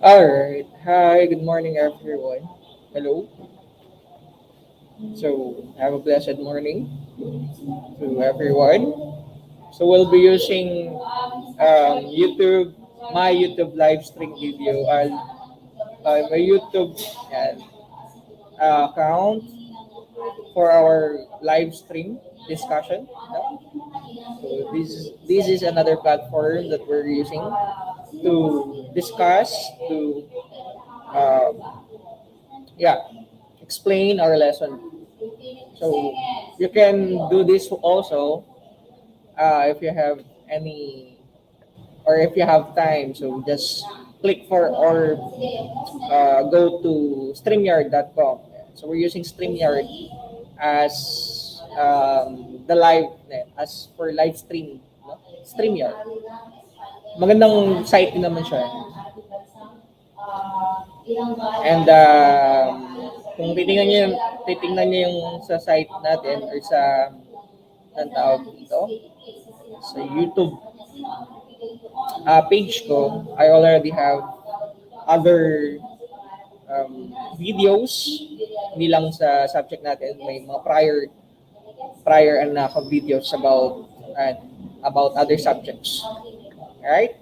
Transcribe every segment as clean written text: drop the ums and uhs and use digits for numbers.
All right. Hi, good morning, everyone. Hello. So, have a blessed morning to everyone. So, we'll be using YouTube, my YouTube live stream video, my YouTube account for our live stream discussion. No? So, this is another platform that we're using to discuss, to uh, yeah, explain our lesson. So you can do this also if you have any or if you have time. So just click for or go to StreamYard.com. So we're using StreamYard as the live as for live streaming. No? StreamYard. Magandang site din naman siya. And kung titingnan niyo yung sa site natin or sa ng tawag dito sa YouTube page ko, I already have other videos, hindi lang sa subject natin, may mga prior and videos about other subjects. Alright?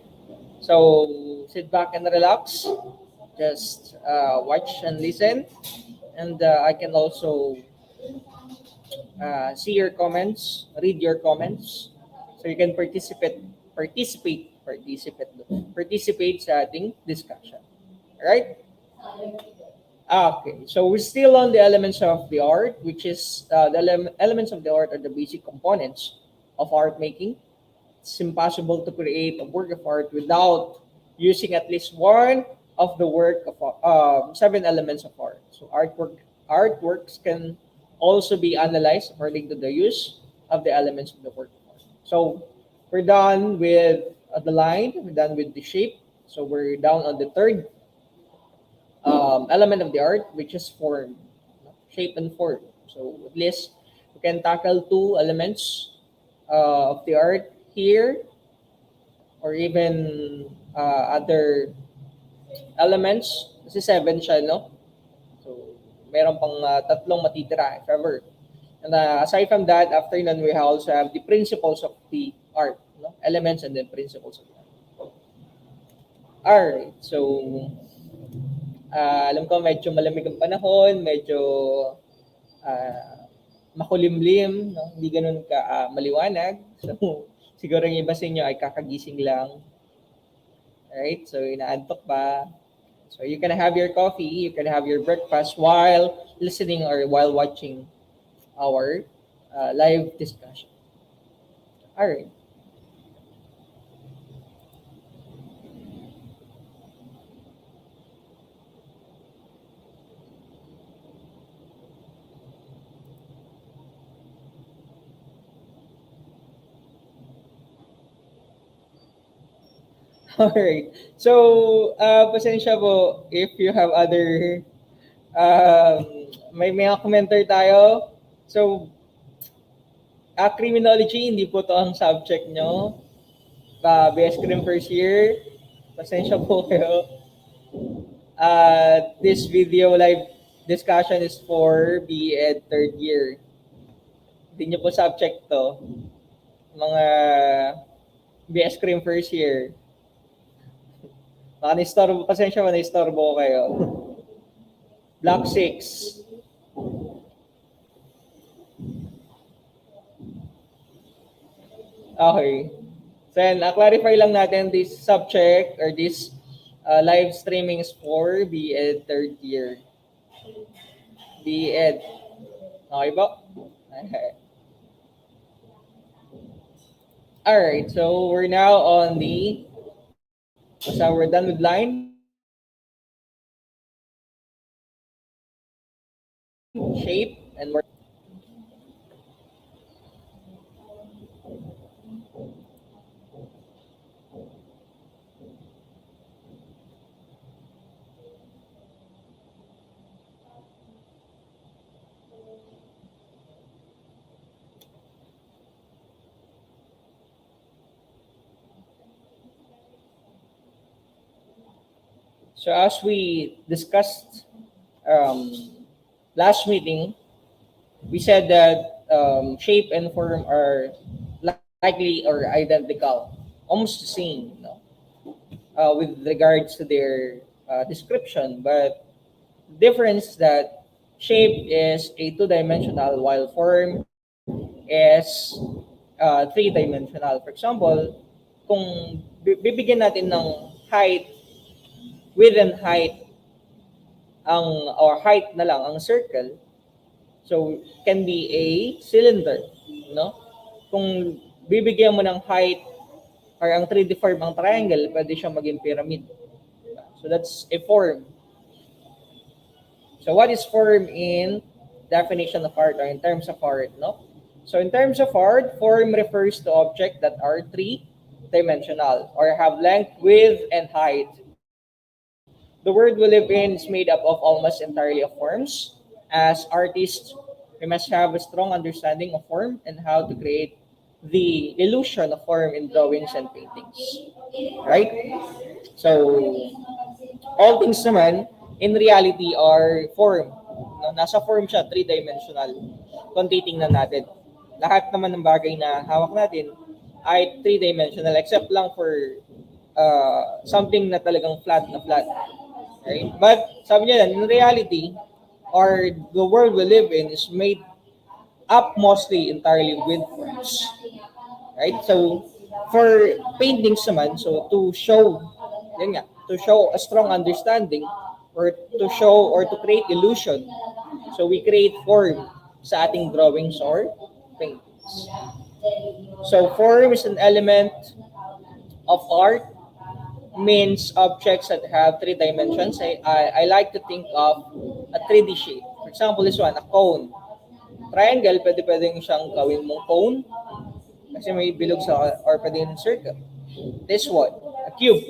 So, sit back and relax. Just watch and listen. And I can also see your comments, read your comments. So you can participate sa ating discussion. Alright? Okay, so we're still on the elements of the art, which is elements of the art are the basic components of art making. It's impossible to create a work of art without using at least one of the seven elements of art. So artworks can also be analyzed according to the use of the elements of the work of art. So we're done with the line, we're done with the shape. So we're down on the third element of the art, which is form, shape and form. So at least we can tackle two elements of the art here, or even other elements. Kasi seven siya, no? So meron pang tatlong matitira, if ever. And aside from that, after nun, we also have the principles of the art, no? Elements and then principles of the art. Alright, so alam ko medyo malamig ang panahon, medyo makulimlim, no? Hindi ganun ka maliwanag. So, siguro yung iba sa inyo ay kakagising lang. Alright, so inaantok pa. So you can have your coffee, you can have your breakfast while listening or while watching our live discussion. Alright. Alright. So, pasensya po if you have other um, may mga commenter tayo. So, criminology, hindi po to ang subject nyo. BS Crim first year. Pasensya po kayo. This video live discussion is for BEd third year. Hindi nyo po subject to. Mga BS Crim first year. Baka na-istorbo, pasensya mo, na-istorbo ko kayo. Block 6. Okay. So, yan, clarify lang natin this subject or this live streaming is for BEd third year. BEd. Okay ba? Okay. Alright, so we're now on so we're done with line, shape, and we're So as we discussed um, last meeting, we said that shape and form are likely or identical, almost the same, with regards to their description. But difference that shape is a two-dimensional while form is three-dimensional. For example, kung bibigyan natin ng height, width and height ang or height na lang ang circle, so can be a cylinder, no? Kung bibigyan mo ng height or ang 3D form ang triangle, pwede siyang maging pyramid. So that's a form. So what is form in definition of art or in terms of art, no? So in terms of art, form refers to objects that are three-dimensional or have length, width, and height. The world we live in is made up of almost entirely of forms. As artists, we must have a strong understanding of form and how to create the illusion of form in drawings and paintings. Right? So, all things naman, in reality, are form. No, nasa form siya, three-dimensional. Kung titingnan natin. Lahat naman ng bagay na hawak natin ay three-dimensional except lang for something na talagang flat na flat. Right? But sabi niya in reality, or the world we live in is made up mostly entirely with forms. Right? So, for paintings naman, so to show, yun nga, to show a strong understanding or to show or to create illusion, so we create form sa ating drawings or paintings. So, form is an element of art, means objects that have three dimensions. I like to think of a 3D shape. For example, this one, a cone. Triangle, pwedeng siyang gawin mong cone kasi may bilog sa or pwede yung circle. This one, a cube.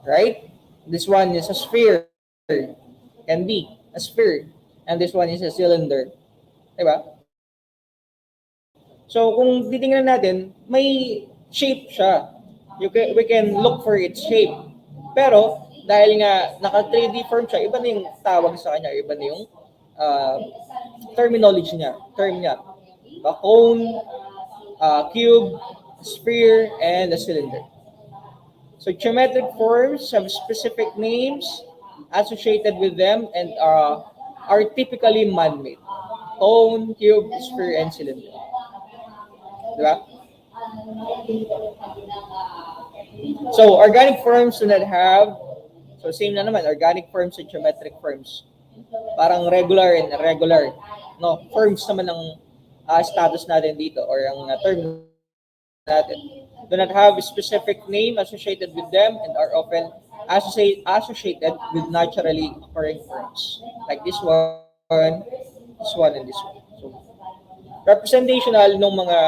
Right? This one is a sphere. Can be a sphere. And this one is a cylinder. Diba? So, kung titingnan natin, may shape siya. We can look for its shape. Pero, dahil nga naka 3D form siya, iba na yung tawag sa kanya, iba na yung terminology niya, term niya. A cone, cube, sphere, and a cylinder. So geometric forms have specific names associated with them and are typically man-made. Cone, cube, sphere, and cylinder. Diba? So organic forms do not have, so same na naman, organic forms and geometric forms. Parang regular and irregular. No, forms naman ng status natin dito or ang term natin do not have a specific name associated with them and are often associated with naturally occurring forms. Like this one, and this one. So, representational ng mga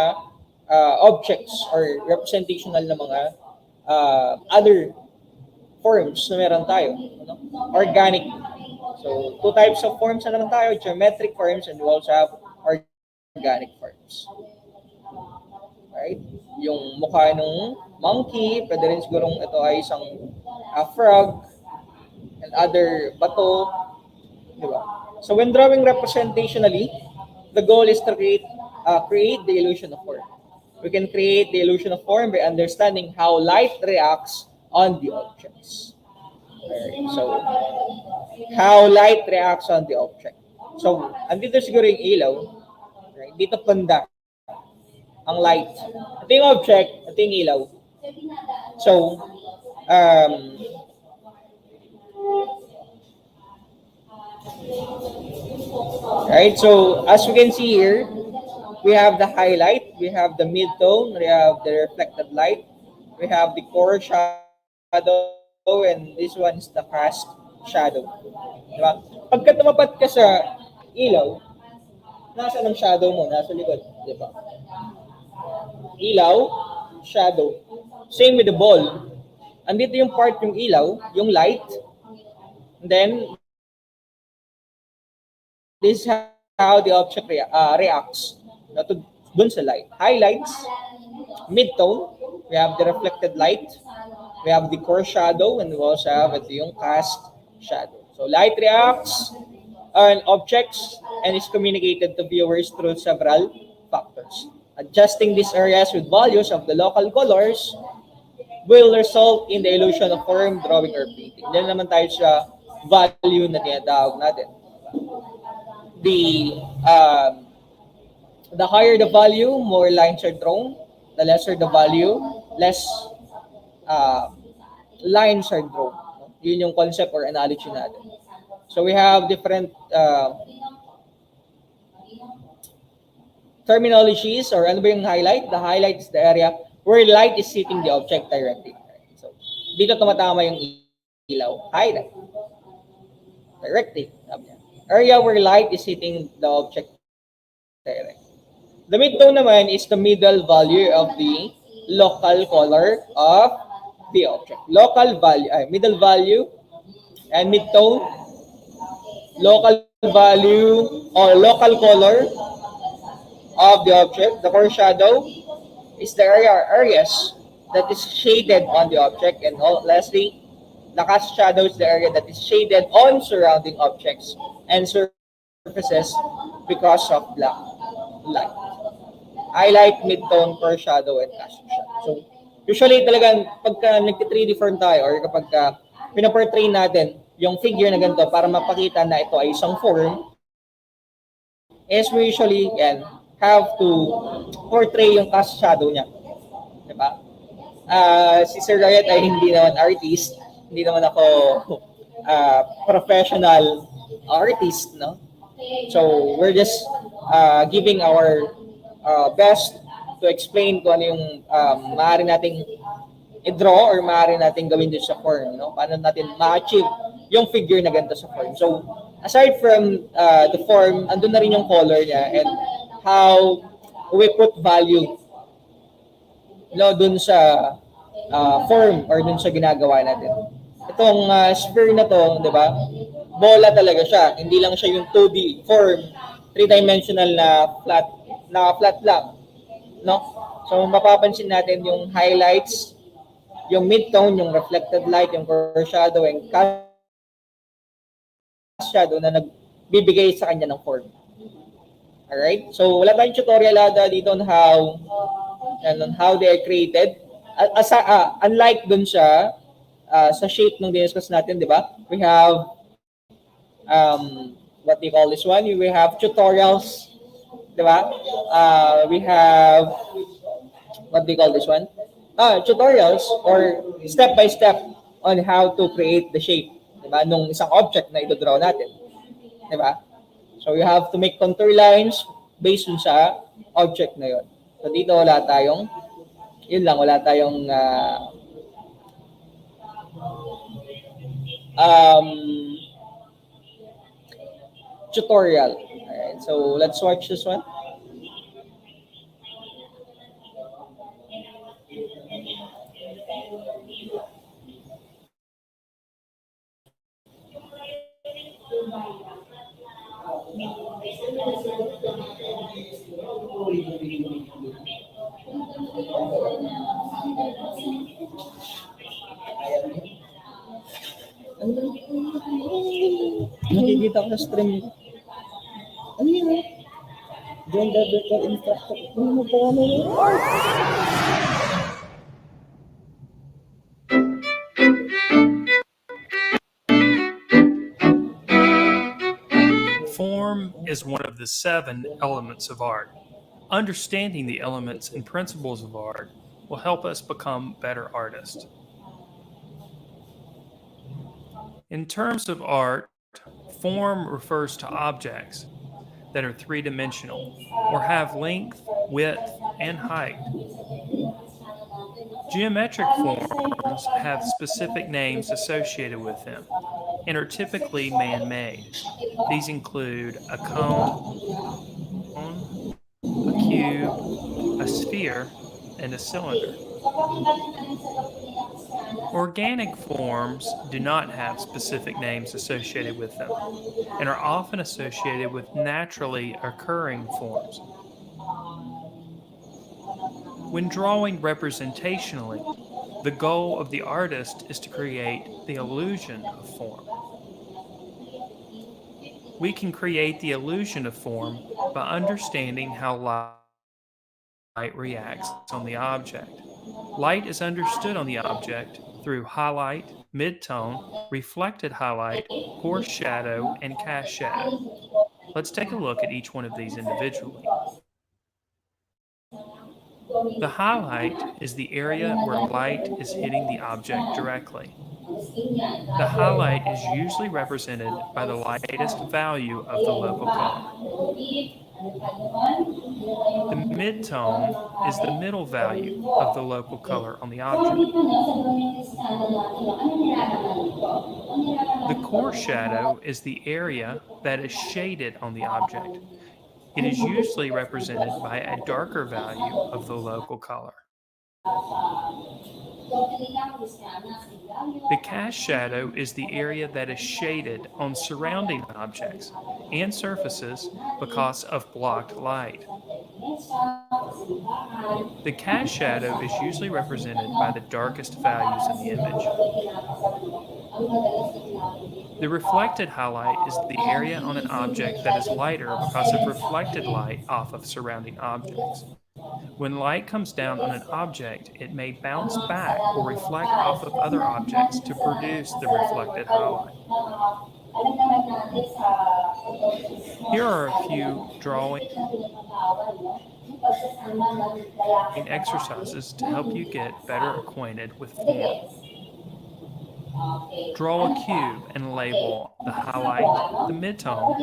objects or representational ng mga other forms na meron tayo. No? Organic. So, two types of forms na naman tayo, geometric forms and we also have organic forms. Right? Yung mukha ng monkey, pwede rin sigurong ito ay isang frog and other bato. Diba? So when drawing representationally, the goal is to create the illusion of form. We can create the illusion of form by understanding how light reacts on the objects. Right? So, how light reacts on the object. So, andito siguro yung ilaw. Right? Dito banda ang light. Ito yung object, ito yung ilaw. So, right, so as we can see here, we have the highlight, we have the mid-tone, we have the reflected light, we have the core shadow, and this one is the cast shadow. Diba? Pagka tumapat ka sa ilaw, nasa ng shadow mo, nasa likod. Diba? Ilaw, shadow. Same with the ball. Andito yung part yung ilaw, yung light. And then, this is how the object reacts dun sa light. Highlights, mid-tone, we have the reflected light. We have the core shadow, and we also have ito yung cast shadow. So light reacts on objects and is communicated to viewers through several factors. Adjusting these areas with values of the local colors will result in the illusion of form, drawing, or painting. Diyan naman tayo sa value na tinatawag natin. The the higher the value, more lines are drawn. The lesser the value, less uh, lines are drawn. Yun yung concept or analogy natin. So we have different terminologies or ano ba yung highlight? The highlight is the area where light is hitting the object directly. So, dito tumatama yung ilaw. Highlight. Directly. Area where light is hitting the object directly. The midtone naman is the middle value of the local color of the object. Local value, middle value and midtone, local value or local color of the object. The foreshadow is the areas that is shaded on the object, and lastly, the cast shadow is the area that is shaded on surrounding objects and surfaces because of black light. Highlight, midtone, foreshadow, and cast shadow. So, usually talagang pagka nagti-3D form tayo or kapag pinaportray natin yung figure na ganito para mapakita na ito ay isang form, is we usually have to portray yung cast shadow niya. Diba? Si Sir Riot ay hindi naman artist, hindi naman ako professional artist, no? So, we're just giving our best to explain kung ano yung maaari nating i-draw or maaari nating gawin dito sa form, no? Paano natin ma-achieve yung figure na ganito sa form. So, aside from the form, andun na rin yung color niya and how we put value dun sa form or dun sa ginagawa natin. Itong sphere na to, di ba? Bola talaga siya. Hindi lang siya yung 2D form, three-dimensional na flat lang. No? So, mapapansin natin yung highlights, yung midtone, yung reflected light, yung foreshadow, and cast shadow na nagbibigay sa kanya ng form. Alright? So, wala tayong tutorial dito on how they are created. Unlike dun sa shape ng diniscuss natin, di ba? We have what do you call this one? We have tutorials, di ba? We have what do you call this one? Tutorials or step by step on how to create the shape, di ba? Nung isang object na ito-draw natin. Di ba? So you have to make contour lines based dun sa object na yon. So dito wala tayong tutorial. Alright, so let's watch this one. Nakikita ko sa stream. Ano yun? Gender virtual instructor. Ano mo pa ano yun? Form is one of the 7 elements of art. Understanding the elements and principles of art will help us become better artists. In terms of art, form refers to objects that are three-dimensional or have length, width, and height. Geometric forms have specific names associated with them and are typically man-made. These include a cone, a cube, a sphere, and a cylinder. Organic forms do not have specific names associated with them and are often associated with naturally occurring forms. When drawing representationally, The goal of the artist is to create the illusion of form. We can create the illusion of form by understanding how light reacts on the object. Light is understood on the object through highlight, midtone, reflected highlight, coarse shadow, and cast shadow. Let's take a look at each one of these individually. The highlight is the area where light is hitting the object directly. The highlight is usually represented by the lightest value of the local color. The midtone is the middle value of the local color on the object. The core shadow is the area that is shaded on the object. It is usually represented by a darker value of the local color. The cast shadow is the area that is shaded on surrounding objects and surfaces because of blocked light. The cast shadow is usually represented by the darkest values in the image. The reflected highlight is the area on an object that is lighter because of reflected light off of surrounding objects. When light comes down on an object, it may bounce back or reflect off of other objects to produce the reflected highlight. Here are a few drawing exercises to help you get better acquainted with form. Draw a cube and label the highlight, the midtone,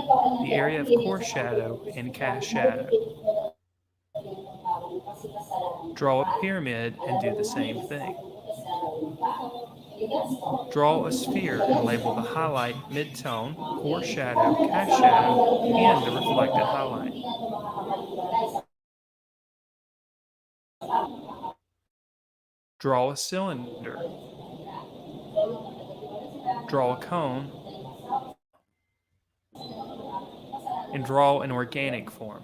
the area of coarse shadow, and cast shadow. Draw a pyramid and do the same thing. Draw a sphere and label the highlight, midtone, coarse shadow, cast shadow, and the reflected highlight. Draw a cylinder. Draw a cone. And draw an organic form.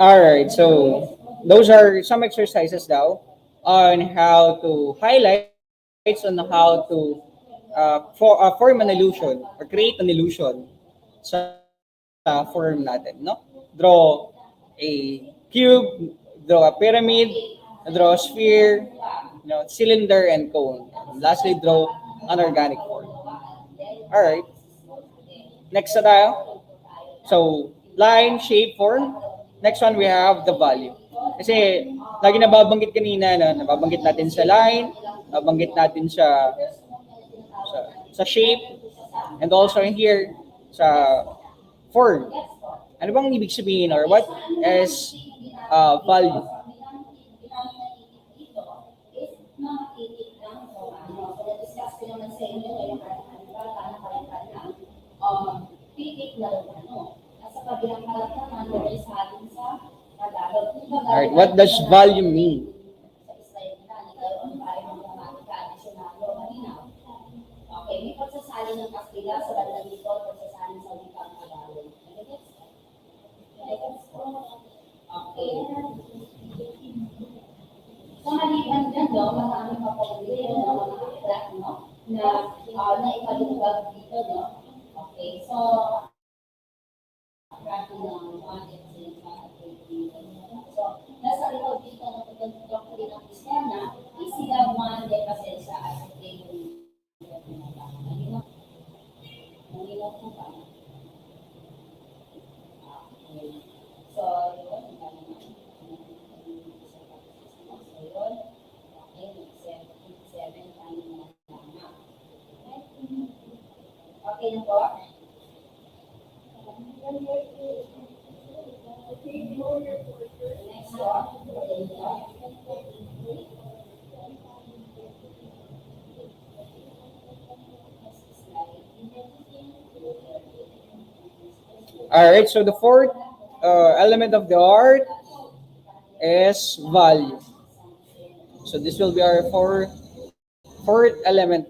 All right, so those are some exercises now on how to highlights on how to form an illusion or create an illusion sa form natin, no? Draw a cube, draw a pyramid, draw a sphere, cylinder and cone. And lastly, draw an organic form. All right, next na tayo. So, line, shape, form. Next one, we have the value. Kasi, lagi nababanggit kanina, nababanggit natin sa line, nababanggit natin sa shape, and also in here, sa form. Ano bang ibig sabihin or what is value? Alright, what does value mean? All right. So the fourth element of the art is value. So this will be our fourth element.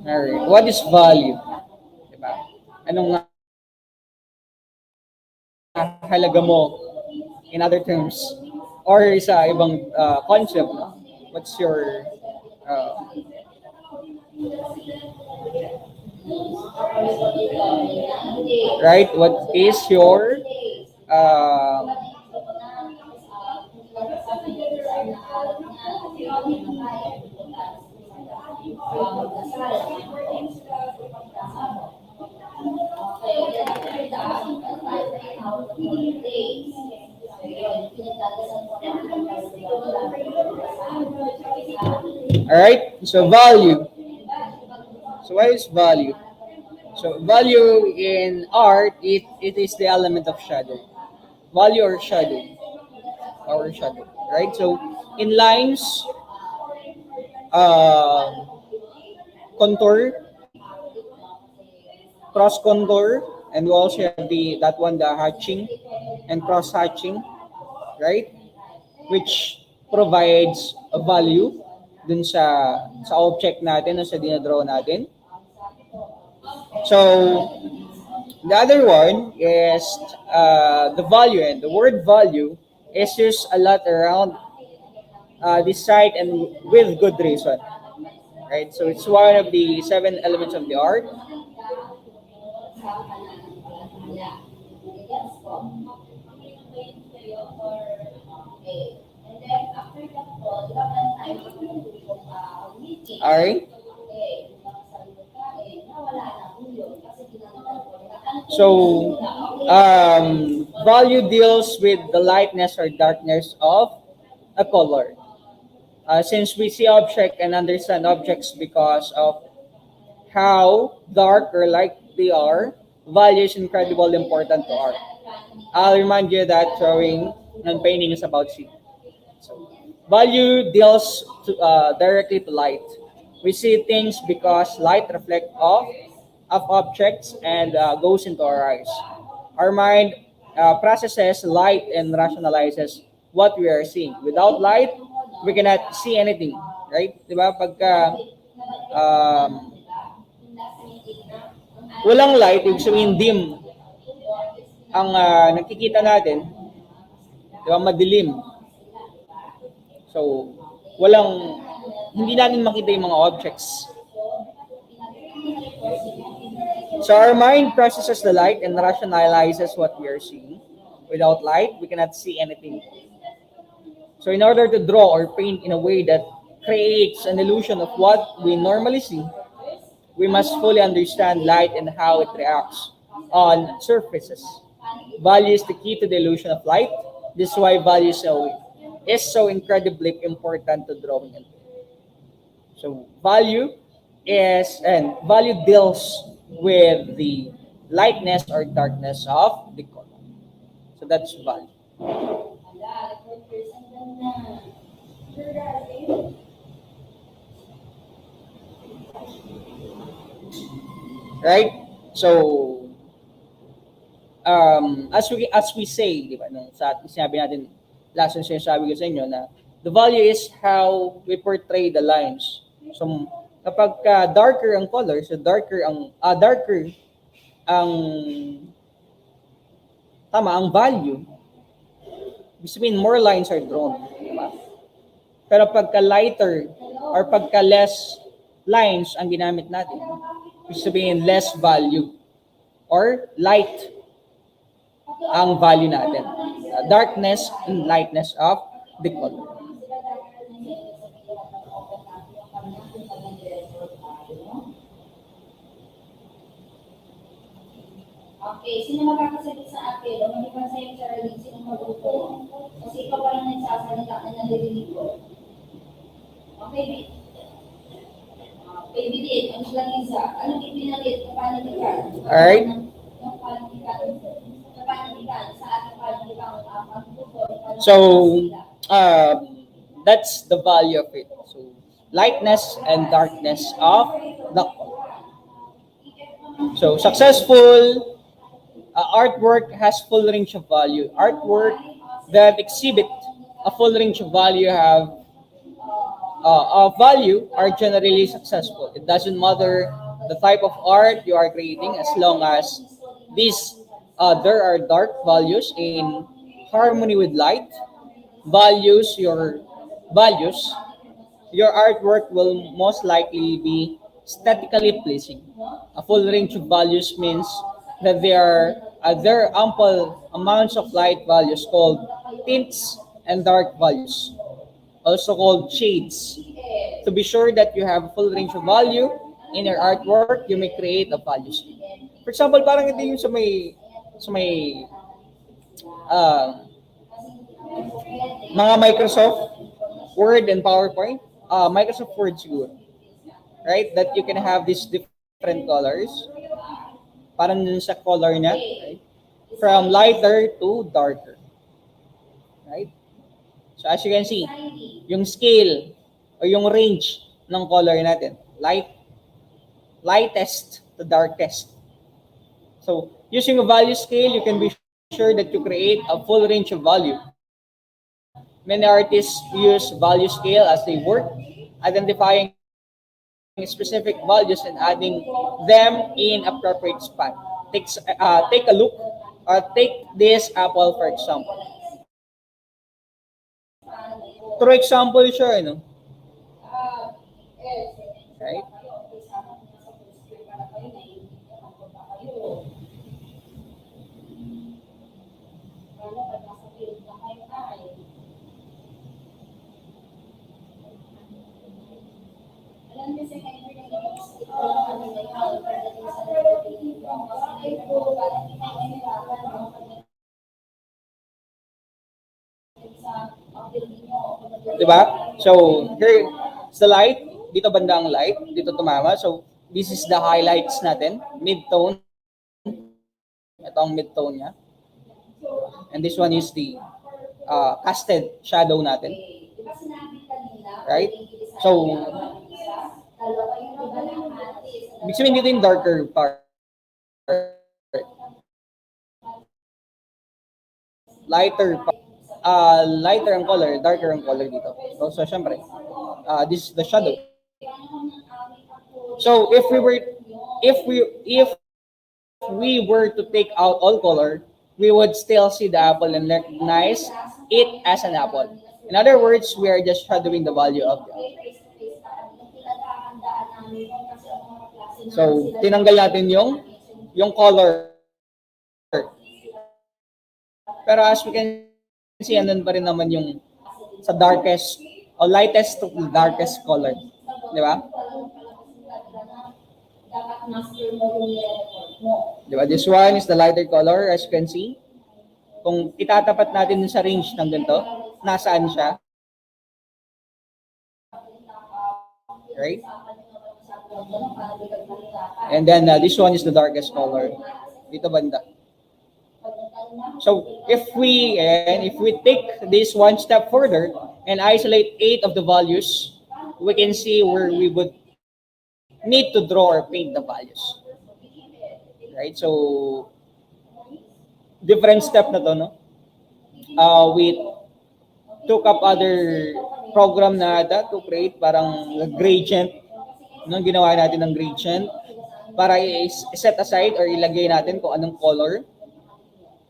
All right. What is value? Diba? Anong halaga mo in other terms or sa ibang concept, no? What's your uh, right? What is your uh, all right? So value. So what is value? So value in art, it is the element of shadow. value or shadow. Our shadow, right? So in lines, um, contour, cross contour, and we also have that one, the hatching and cross hatching, right? Which provides a value dun sa object natin, o sa dinadraw natin. So the other one is the value, and the word value is used a lot around this site, and with good reason, right? So it's one of the seven elements of the art. All right. So value deals with the lightness or darkness of a color. Since we see object and understand objects because of how dark or light they are, value is incredibly important to art. I'll remind you that drawing and painting is about seeing. So, value deals directly to light. We see things because light reflects off of objects and goes into our eyes. Our mind processes light and rationalizes what we are seeing. Without light, we cannot see anything, right? Diba? Pagka um, walang light, ibig sabihin dim ang nakikita natin, diba? Madilim. So, hindi natin makita yung mga objects. So our mind processes the light and rationalizes what we are seeing. Without light, we cannot see anything. So in order to draw or paint in a way that creates an illusion of what we normally see, we must fully understand light and how it reacts on surfaces. Value is the key to the illusion of light. This is why value is so incredibly important to drawing and painting. So value deals with the lightness or darkness of the color. So that's value. Right? So as we say, di ba, sa sinabi natin last yung sinasabi ko sa inyo na the value is how we portray the lines. So kapag darker ang color, so darker ang ang value, ibig sabihin more lines are drawn, di ba? Pero pagka lighter or pagka less lines ang ginamit natin, ibig sabihin less value or light ang value natin. Darkness and lightness of the color. Okay, sino magkakasagot sa akin? O maliban sa'yo, Charlene, sino magluto? Kasi ikaw pa lang nagsasalita na nalilinig ko. Okay, baby din, ang sila isa. Ano ipinalit na panitikan? Alright. Yung panitikan. Sa panitikan, sa ating panitikan, So, that's the value of it. So, lightness and darkness of the color. So, successful artwork has full range of value. Artwork that exhibit a full range of value are generally successful. It doesn't matter the type of art you are creating, as long as there are dark values in harmony with light, your values, your artwork will most likely be aesthetically pleasing. A full range of values means that there are ample amounts of light values called tints and dark values, also called shades. To be sure that you have a full range of value in your artwork, you may create a value scheme. For example, parang ito yung sa may mga Microsoft Word and PowerPoint, Microsoft Word siguro, right? That you can have these different colors, parang dun sa color niya, right? From lighter to darker. Right? So as you can see, yung scale o yung range ng color natin, lightest to darkest. So using a value scale, you can be sure that you create a full range of value. Many artists use value scale as they work, identifying specific values and adding them in appropriate spot. Take a look, or take this apple for example. True example siya, ano? Right? Diba? So, here is the light. Dito banda ang light. Dito tumama. So, this is the highlights natin. Mid-tone. Ito ang mid-tone niya. And this one is the casted shadow natin. Right? So, ibig sabihin dito yung darker part. Lighter ang color, darker ang color dito. So syempre, this is the shadow. So if we were to take out all color, we would still see the apple and recognize it as an apple. In other words, we are just shadowing the value of the apple. So tinanggal natin yung color. Pero as we can see, andun pa rin naman yung sa darkest o lightest to darkest color. Di ba? Di ba? This one is the lighter color, as you can see. Kung itatapat natin sa range ng ganito, nasaan siya? Right? And then this one is the darkest color. Dito banda. So if we take this one step further and isolate 8 of the values, we can see where we would need to draw or paint the values. Right? So different step na to, no? We took up other program na to create parang gradient. Nung ginawa natin ng gradient para i-set aside or ilagay natin kung anong color,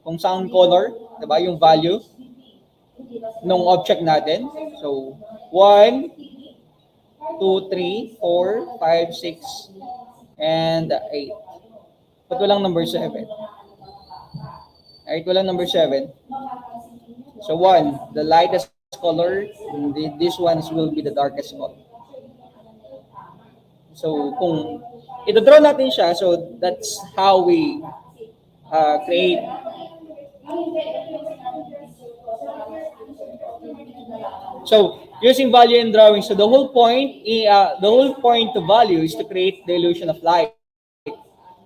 kung saan color, diba, yung value ng object natin. So, 1, 2, 3, 4, 5, 6, and 8. But walang number 7. Alright, walang number 7. So, 1, the lightest color, and this one will be the darkest color. So, kung ito-draw natin siya, so that's how we create. So using value in drawing, so the whole point of value is to create the illusion of light.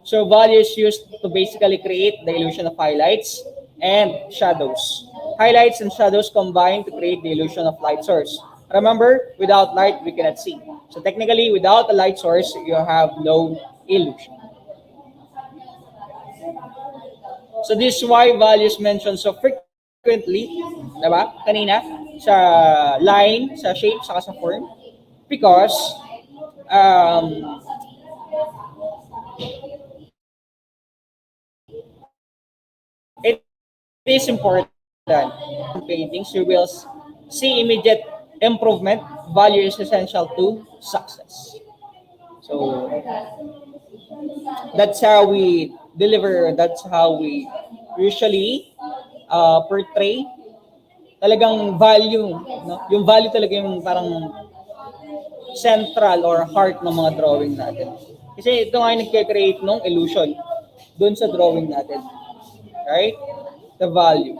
So value is used to basically create the illusion of highlights and shadows. Highlights and shadows combine to create the illusion of light source. Remember, without light we cannot see. So technically, without a light source, you have no illusion. So this is why values mentioned so frequently, diba? Kanina, sa line, sa shape, saka sa form. Because, it is important. In paintings, you will see immediate improvement. Value is essential to success. So, that's how we deliver, that's how we usually portray talagang value, no? Yung value talaga yung parang central or heart ng mga drawing natin. Kasi ito nga yung nagke-create ng illusion dun sa drawing natin. Right? The value.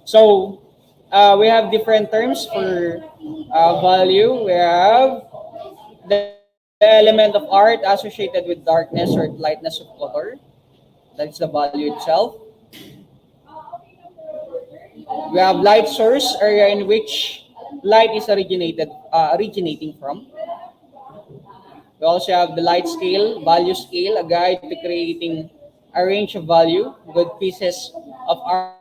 So we have different terms for value. We have the element of art associated with darkness or lightness of color. That's the value itself. We have light source, area in which light is originating from. We also have the light scale, value scale, a guide to creating a range of value. Good pieces of art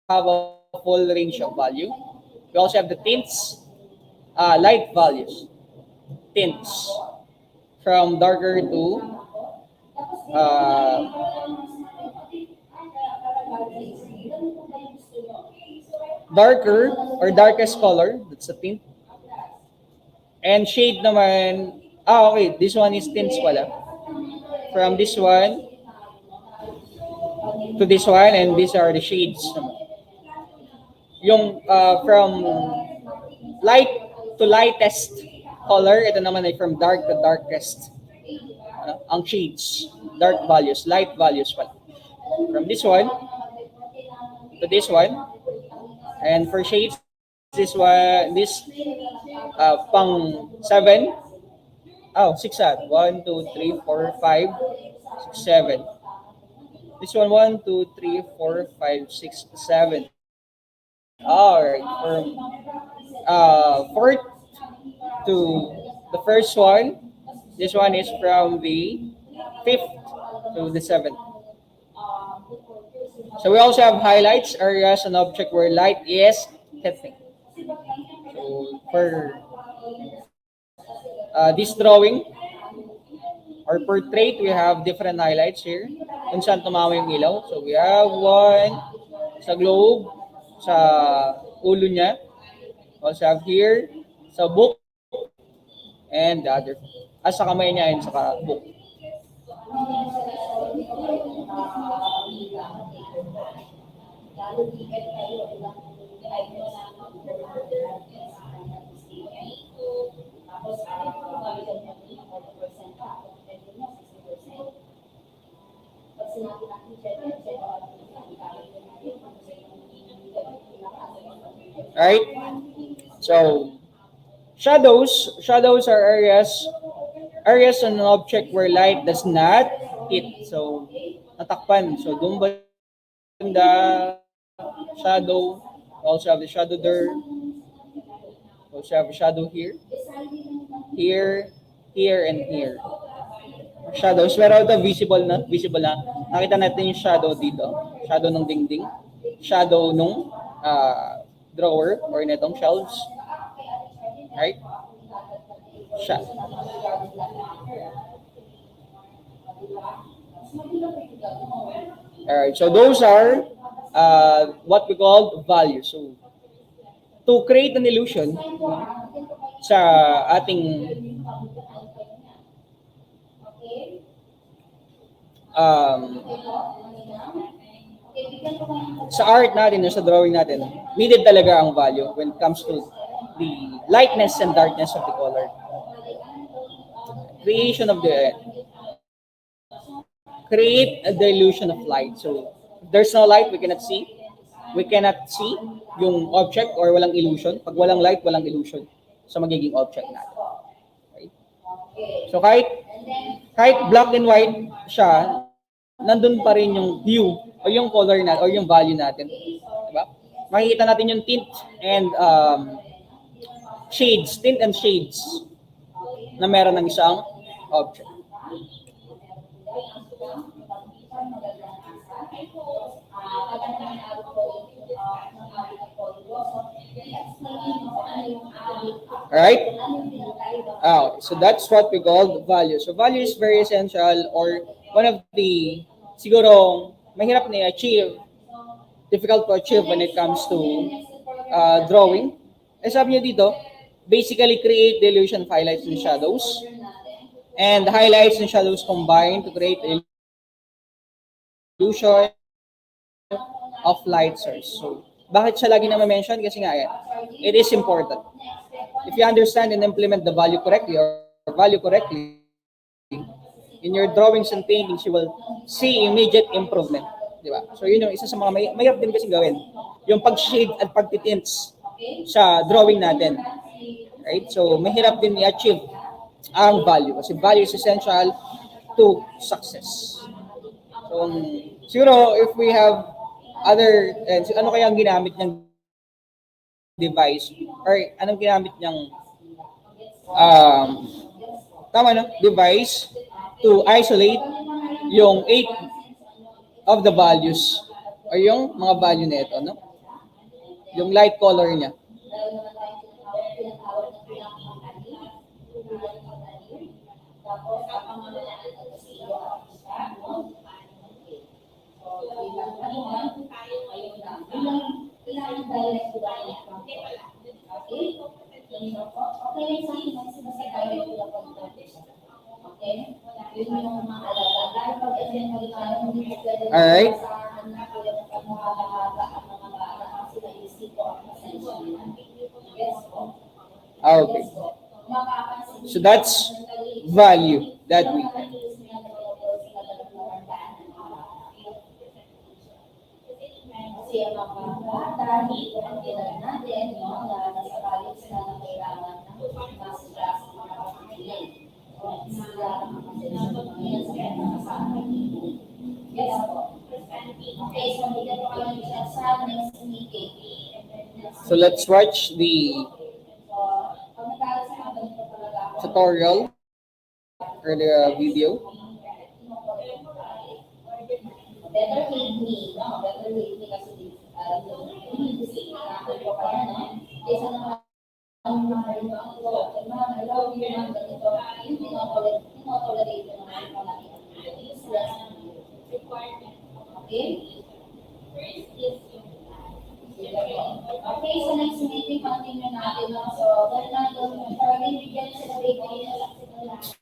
have a full range of value. We also have the tints, light values, tints, from darker to darker or darkest color. That's a tint. And shade naman, okay, this one is tints pala. From this one to this one, and these are the shades naman. Yung from light to lightest color, ito naman ay from dark to darkest. Ang shades, dark values, light values pala. From this one to this one, and for shades, this one, this pang 7, 6 1, 2, 3, 4, 5, 6, 7. This one 1, 2, 3, 4, 5, 6, 7. Alright, from fourth to the first one, this one is from the fifth to the seventh. So we also have highlights, areas, and object where light is hitting. So for this drawing or portrait, we have different highlights here kung saan tumawa yung ilaw. So we have one sa globe, sa ulo niya. Also have here sa book and the other. Sa kamay niya and sa book. Right? So, shadows are areas on an object where light does not hit. So, natakpan. So, doon banda, shadow. Also have the shadow there. Also have a shadow here. Here, and here. Shadows. Pero ito visible na. Nakita natin yung shadow dito. Shadow ng dingding. Shadow nung drawer or netong shelves. Right? Alright, so those are what we call values. So, to create an illusion sa ating sa art natin, sa drawing natin, needed talaga ang value when it comes to the lightness and darkness of the color. Create the illusion of light. So, if there's no light, we cannot see yung object or walang illusion. Pag walang light, walang illusion sa magiging object natin. Right? So, kahit black and white siya, nandun pa rin yung hue o yung color natin o yung value natin. Diba? Makikita natin yung tint and shades na meron ng isang object. Alright? So that's what we call value. So value is very essential or one of the siguro mahirap na i-achieve, difficult to achieve when it comes to drawing. Sabi niyo dito, basically create the illusion of highlights and shadows. And highlights and shadows combine to create the illusion of light source. So, bakit siya lagi na ma-mention? Kasi nga yan, it is important. If you understand and implement the value correctly or value correctly, in your drawings and paintings, you will see immediate improvement. Di ba? So yun yung isa sa mga mahirap din kasi gawin. Yung pag-shade at pag-tints sa drawing natin. Right? So mahirap din i-achieve ang value. Kasi value is essential to success. So siguro if we have other, ano kaya ang ginamit niyang device or anong ginamit niyang tama no? Device to isolate yung 8 of the values or yung mga value nito, no? Yung light color niya. Alright. Okay. So that's value that we have. Kasi ang mga bata, ang kailangan natin, no, na nasa college na kailangan ng mas class mga kapatid. Sila ang yes po. Okay, so hindi na po kami sa next meeting. So let's watch the tutorial or the video. Better read me, no? Better read me kasi ko kaya, no? Kaysa naman ang mga ibang ko, yung mga nalaw, yung mga ganito, yung tinotolerate yung mga palagi. Useless requirement. Okay? Okay, so next meeting, continue natin, no? So, dahil na doon, parang bigyan sila bigay na lang sila.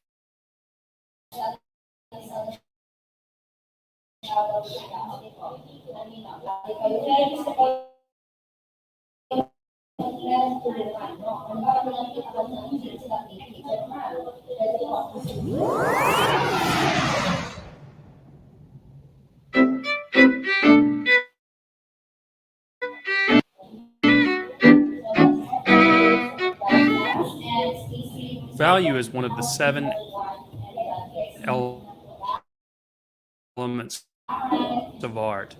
Value is one of the 7 elements of art.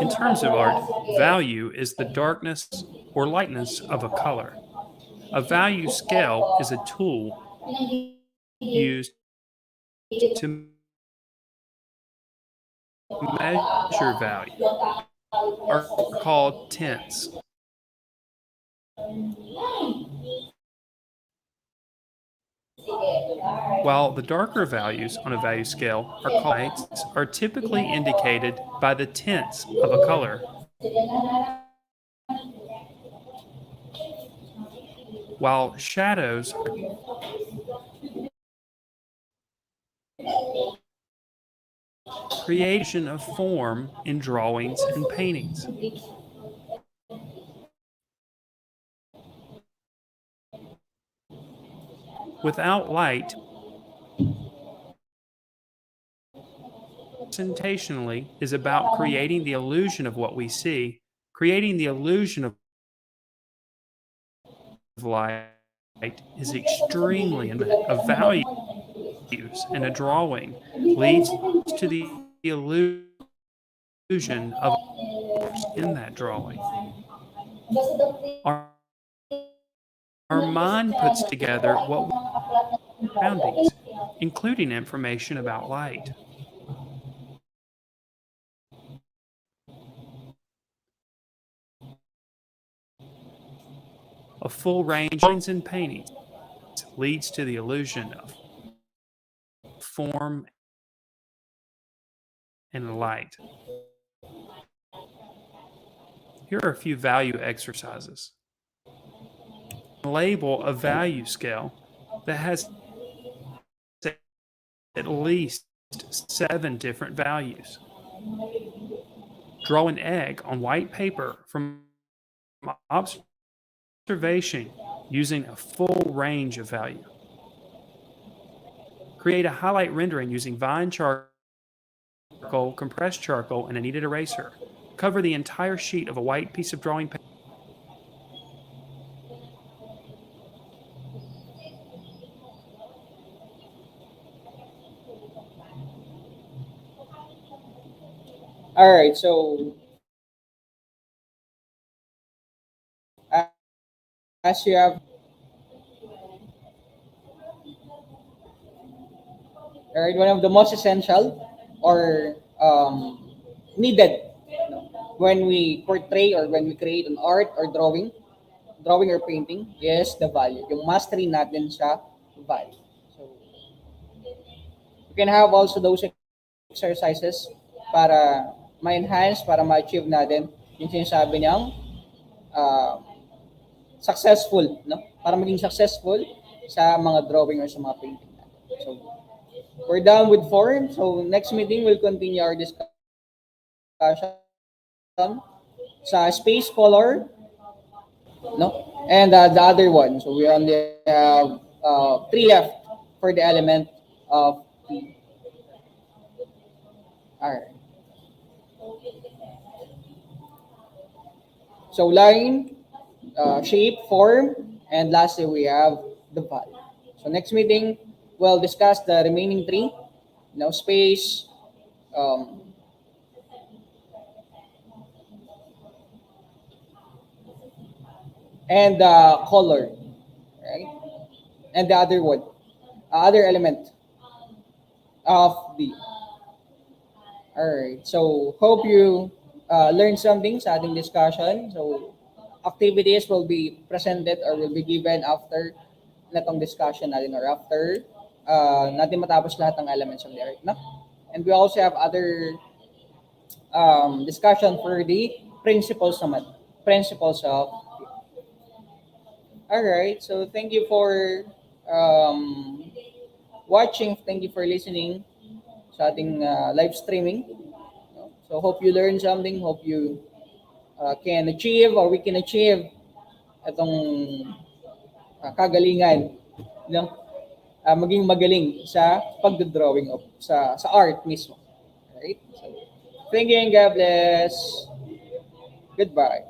In terms of art, value is the darkness or lightness of a color. A value scale is a tool used to measure value, are called tints. While the darker values on a value scale are called lights, are typically indicated by the tints of a color. While shadows are creation of form in drawings and paintings. Without light, presentationally is about creating the illusion of what we see, creating the illusion of light is extremely of value, and a drawing leads to the illusion of in that drawing. Our mind puts together what surroundings, including information about light. A full range of drawings and paintings leads to the illusion of form and light. Here are a few value exercises. Label a value scale that has at least 7 different values. Draw an egg on white paper from observation using a full range of value. Create a highlight rendering using Vine charcoal, compressed charcoal, and a kneaded eraser. Cover the entire sheet of a white piece of drawing paper. All right, so uh, as you have, all right, one of the most essential or needed, when we portray or when we create an art or drawing or painting, is the value. Yung mastery natin sa value. So, you can have also those exercises para ma-enhance, para ma-achieve natin yung sinasabi niyang uh, successful, no? Para maging successful sa mga drawing or sa mga painting natin. So, we're done with form. So, next meeting, we'll continue our discussion sa space color, no? And the other one. So, we only have three left for the element of P. Alright. So, line, shape, form, and lastly, we have the value. So, next meeting, we'll discuss the remaining three. Space, and color, right? And the other one, other element of the. All right. So hope you learned something sa ating discussion. So activities will be presented or will be given after natong discussion natin or after natin matapos lahat ng elements of the art, no? And we also have other discussion for the principles naman. Principles of. All right. So thank you for watching. Thank you for listening sa ating live streaming. No? So hope you learned something. Hope you can achieve or we can achieve itong kagalingan, no? Maging magaling sa pagdodrawing of sa art mismo. Right? So, thank you and God bless. Goodbye.